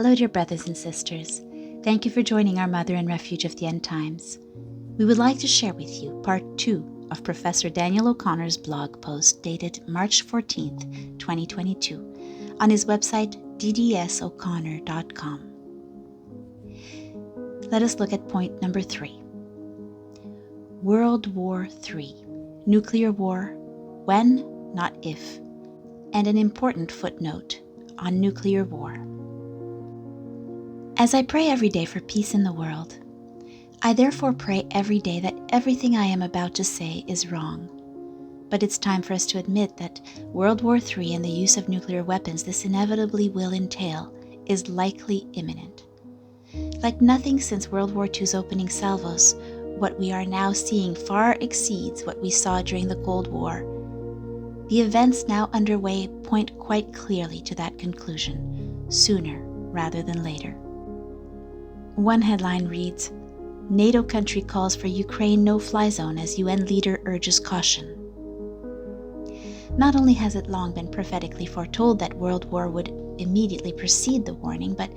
Hello, dear brothers and sisters. Thank you for joining our Mother and Refuge of the End Times. We would like to share with you part 2 of Professor Daniel O'Connor's blog post dated March 14th, 2022, on his website ddsoconnor.com. Let us look at point number 3. World War III. Nuclear war, when, not if. And an important footnote on nuclear war. As I pray every day for peace in the world, I therefore pray every day that everything I am about to say is wrong. But it's time for us to admit that World War III and the use of nuclear weapons this inevitably will entail is likely imminent. Like nothing since World War II's opening salvos, what we are now seeing far exceeds what we saw during the Cold War. The events now underway point quite clearly to that conclusion, sooner rather than later. One headline reads, NATO country calls for Ukraine no-fly zone as UN leader urges caution. Not only has it long been prophetically foretold that world war would immediately precede the warning, but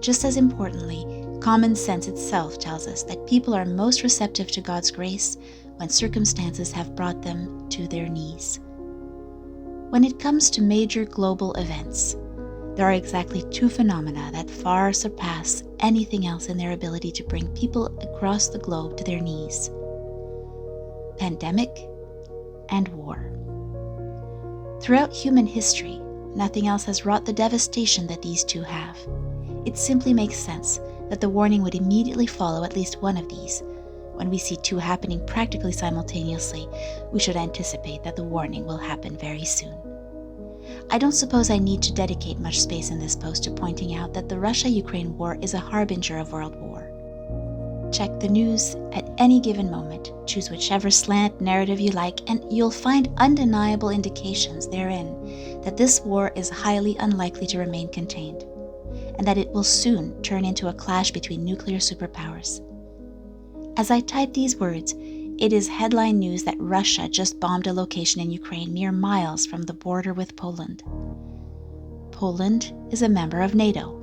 just as importantly, common sense itself tells us that people are most receptive to God's grace when circumstances have brought them to their knees. When it comes to major global events, there are exactly 2 phenomena that far surpass anything else in their ability to bring people across the globe to their knees: pandemic and war. Throughout human history, nothing else has wrought the devastation that these 2 have. It simply makes sense that the warning would immediately follow at least one of these. When we see 2 happening practically simultaneously, we should anticipate that the warning will happen very soon. I don't suppose I need to dedicate much space in this post to pointing out that the Russia-Ukraine war is a harbinger of world war. Check the news at any given moment, choose whichever slant narrative you like, and you'll find undeniable indications therein that this war is highly unlikely to remain contained, and that it will soon turn into a clash between nuclear superpowers. As I type these words, it is headline news that Russia just bombed a location in Ukraine mere miles from the border with Poland. Poland is a member of NATO,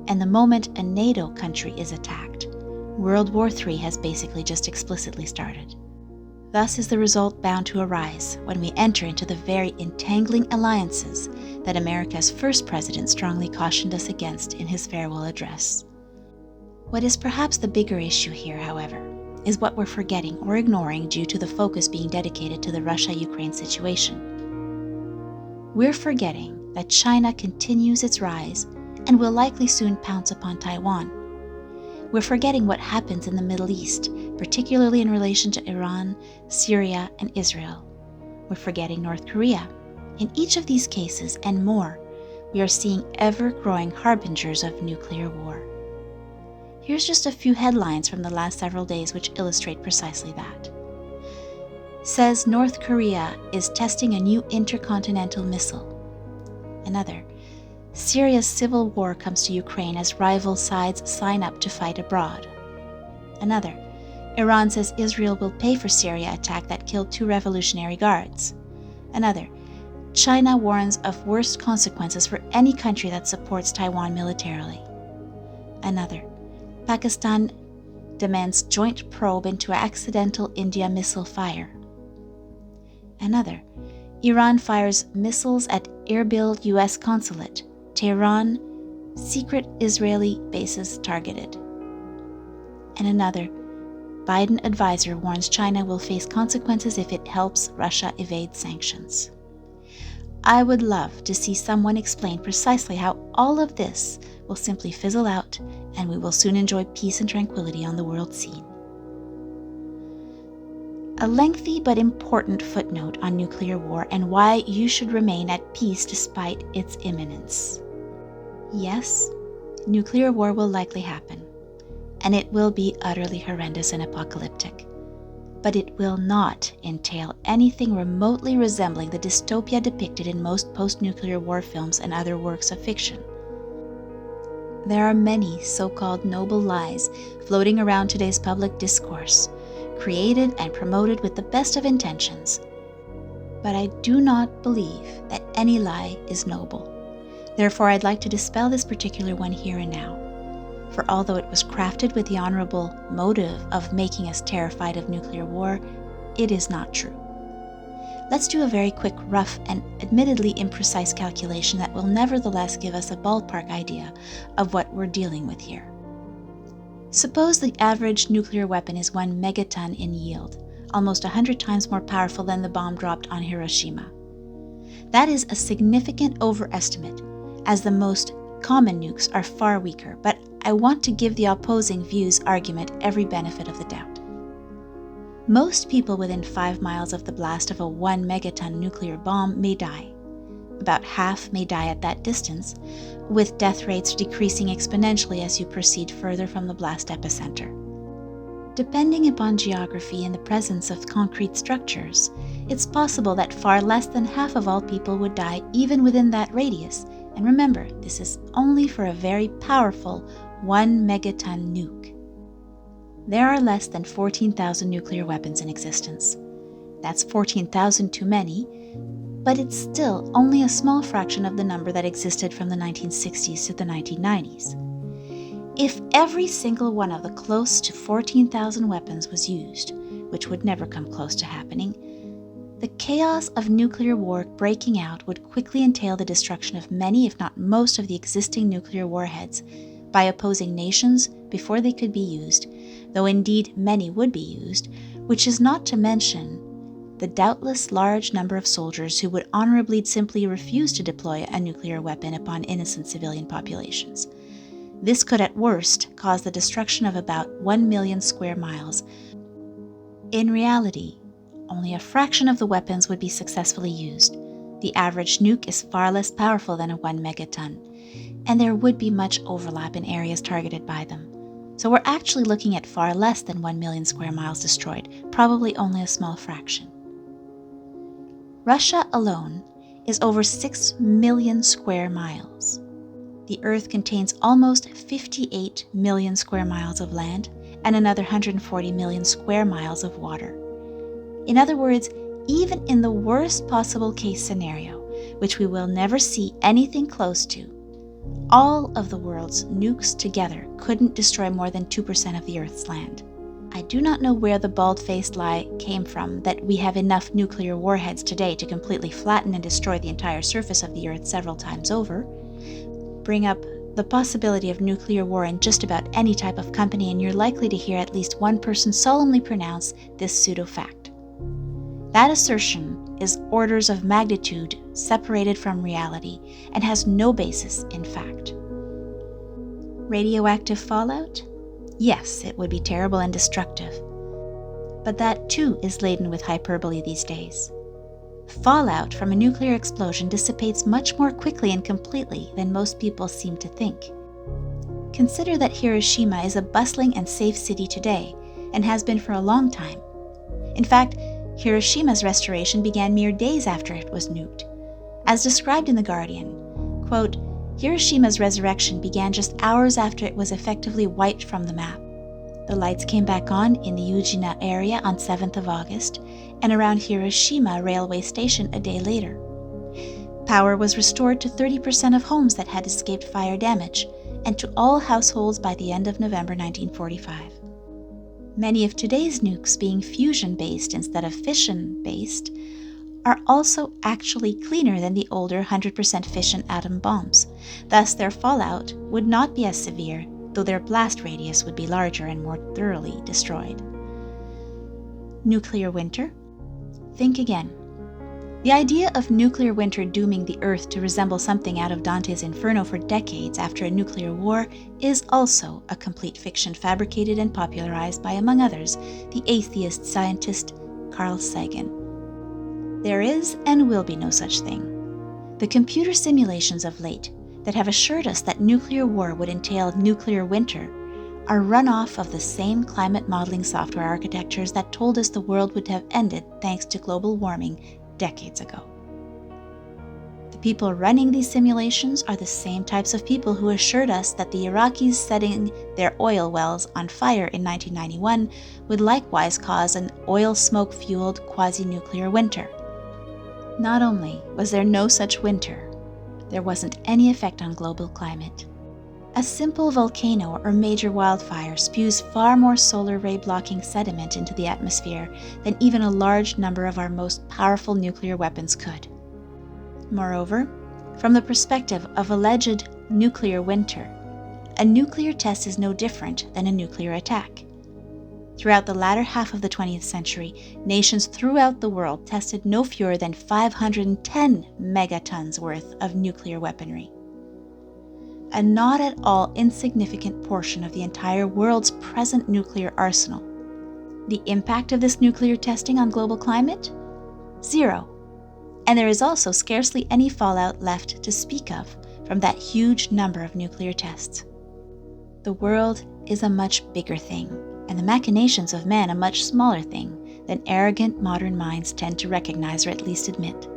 and the moment a NATO country is attacked, World War III has basically just explicitly started. Thus is the result bound to arise when we enter into the very entangling alliances that America's first president strongly cautioned us against in his farewell address. What is perhaps the bigger issue here, however, is what we're forgetting or ignoring due to the focus being dedicated to the Russia-Ukraine situation. We're forgetting that China continues its rise and will likely soon pounce upon Taiwan. We're forgetting what happens in the Middle East, particularly in relation to Iran, Syria, and Israel. We're forgetting North Korea. In each of these cases and more, we are seeing ever-growing harbingers of nuclear war. Here's just a few headlines from the last several days which illustrate precisely that. Says North Korea is testing a new intercontinental missile. Another, Syria's civil war comes to Ukraine as rival sides sign up to fight abroad. Another, Iran says Israel will pay for Syria attack that killed 2 Revolutionary Guards. Another, China warns of worst consequences for any country that supports Taiwan militarily. Another, Pakistan demands joint probe into accidental India missile fire. Another, Iran fires missiles at Erbil U.S. consulate. Tehran, secret Israeli bases targeted. And another, Biden advisor warns China will face consequences if it helps Russia evade sanctions. I would love to see someone explain precisely how all of this will simply fizzle out and we will soon enjoy peace and tranquility on the world scene. A lengthy but important footnote on nuclear war and why you should remain at peace despite its imminence. Yes, nuclear war will likely happen, and it will be utterly horrendous and apocalyptic. But it will not entail anything remotely resembling the dystopia depicted in most post-nuclear war films and other works of fiction. There are many so-called noble lies floating around today's public discourse, created and promoted with the best of intentions. But I do not believe that any lie is noble. Therefore, I'd like to dispel this particular one here and now. For although it was crafted with the honorable motive of making us terrified of nuclear war, it is not true. Let's do a very quick, rough, and admittedly imprecise calculation that will nevertheless give us a ballpark idea of what we're dealing with here. Suppose the average nuclear weapon is 1 megaton in yield, almost 100 times more powerful than the bomb dropped on Hiroshima. That is a significant overestimate, as the most common nukes are far weaker, but I want to give the opposing view's argument every benefit of the doubt. Most people within 5 miles of the blast of a 1 megaton nuclear bomb may die. About half may die at that distance, with death rates decreasing exponentially as you proceed further from the blast epicenter. Depending upon geography and the presence of concrete structures, it's possible that far less than half of all people would die even within that radius. And remember, this is only for a very powerful 1 megaton nuke. There are less than 14,000 nuclear weapons in existence. That's 14,000 too many, but it's still only a small fraction of the number that existed from the 1960s to the 1990s. If every single one of the close to 14,000 weapons was used, which would never come close to happening, the chaos of nuclear war breaking out would quickly entail the destruction of many, if not most, of the existing nuclear warheads by opposing nations before they could be used, though indeed many would be used, which is not to mention the doubtless large number of soldiers who would honorably simply refuse to deploy a nuclear weapon upon innocent civilian populations. This could at worst cause the destruction of about 1 million square miles. In reality, only a fraction of the weapons would be successfully used. The average nuke is far less powerful than a 1 megaton, and there would be much overlap in areas targeted by them. So we're actually looking at far less than 1 million square miles destroyed, probably only a small fraction. Russia alone is over 6 million square miles. The Earth contains almost 58 million square miles of land and another 140 million square miles of water. In other words, even in the worst possible case scenario, which we will never see anything close to, all of the world's nukes together couldn't destroy more than 2% of the Earth's land. I do not know where the bald-faced lie came from that we have enough nuclear warheads today to completely flatten and destroy the entire surface of the Earth several times over. Bring up the possibility of nuclear war in just about any type of company, and you're likely to hear at least one person solemnly pronounce this pseudo-fact. That assertion is orders of magnitude separated from reality and has no basis in fact. Radioactive fallout? Yes, it would be terrible and destructive. But that too is laden with hyperbole these days. Fallout from a nuclear explosion dissipates much more quickly and completely than most people seem to think. Consider that Hiroshima is a bustling and safe city today, and has been for a long time. In fact, Hiroshima's restoration began mere days after it was nuked. As described in The Guardian, quote, Hiroshima's resurrection began just hours after it was effectively wiped from the map. The lights came back on in the Ujina area on 7th of August, and around Hiroshima railway station a day later. Power was restored to 30% of homes that had escaped fire damage, and to all households by the end of November 1945. Many of today's nukes, being fusion-based instead of fission-based, are also actually cleaner than the older 100% fission atom bombs. Thus, their fallout would not be as severe, though their blast radius would be larger and more thoroughly destroyed. Nuclear winter? Think again. The idea of nuclear winter dooming the Earth to resemble something out of Dante's Inferno for decades after a nuclear war is also a complete fiction fabricated and popularized by, among others, the atheist scientist Carl Sagan. There is and will be no such thing. The computer simulations of late that have assured us that nuclear war would entail nuclear winter are run off of the same climate modeling software architectures that told us the world would have ended thanks to global warming decades ago. The people running these simulations are the same types of people who assured us that the Iraqis setting their oil wells on fire in 1991 would likewise cause an oil smoke-fueled quasi-nuclear winter. Not only was there no such winter, there wasn't any effect on global climate. A simple volcano or major wildfire spews far more solar ray blocking sediment into the atmosphere than even a large number of our most powerful nuclear weapons could. Moreover, from the perspective of alleged nuclear winter, a nuclear test is no different than a nuclear attack. Throughout the latter half of the 20th century, nations throughout the world tested no fewer than 510 megatons worth of nuclear weaponry. A not at all insignificant portion of the entire world's present nuclear arsenal. The impact of this nuclear testing on global climate? Zero. And there is also scarcely any fallout left to speak of from that huge number of nuclear tests. The world is a much bigger thing, and the machinations of man a much smaller thing than arrogant modern minds tend to recognize or at least admit.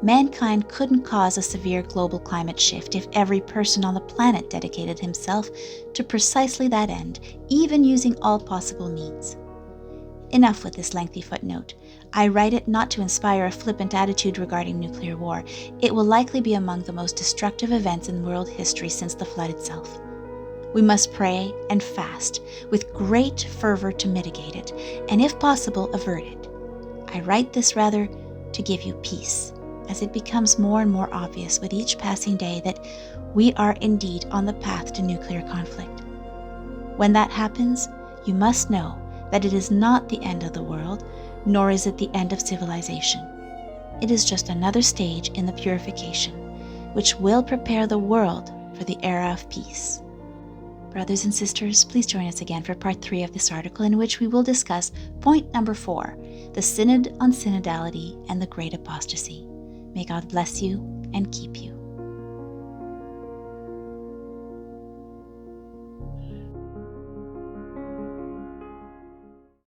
Mankind couldn't cause a severe global climate shift if every person on the planet dedicated himself to precisely that end, even using all possible means. Enough with this lengthy footnote. I write it not to inspire a flippant attitude regarding nuclear war. It will likely be among the most destructive events in world history since the flood itself. We must pray and fast with great fervor to mitigate it, and if possible, avert it. I write this rather to give you peace, as it becomes more and more obvious with each passing day that we are indeed on the path to nuclear conflict. When that happens, you must know that it is not the end of the world, nor is it the end of civilization. It is just another stage in the purification, which will prepare the world for the era of peace. Brothers and sisters, please join us again for part 3 of this article, in which we will discuss point number 4, the Synod on Synodality and the Great Apostasy. May God bless you and keep you.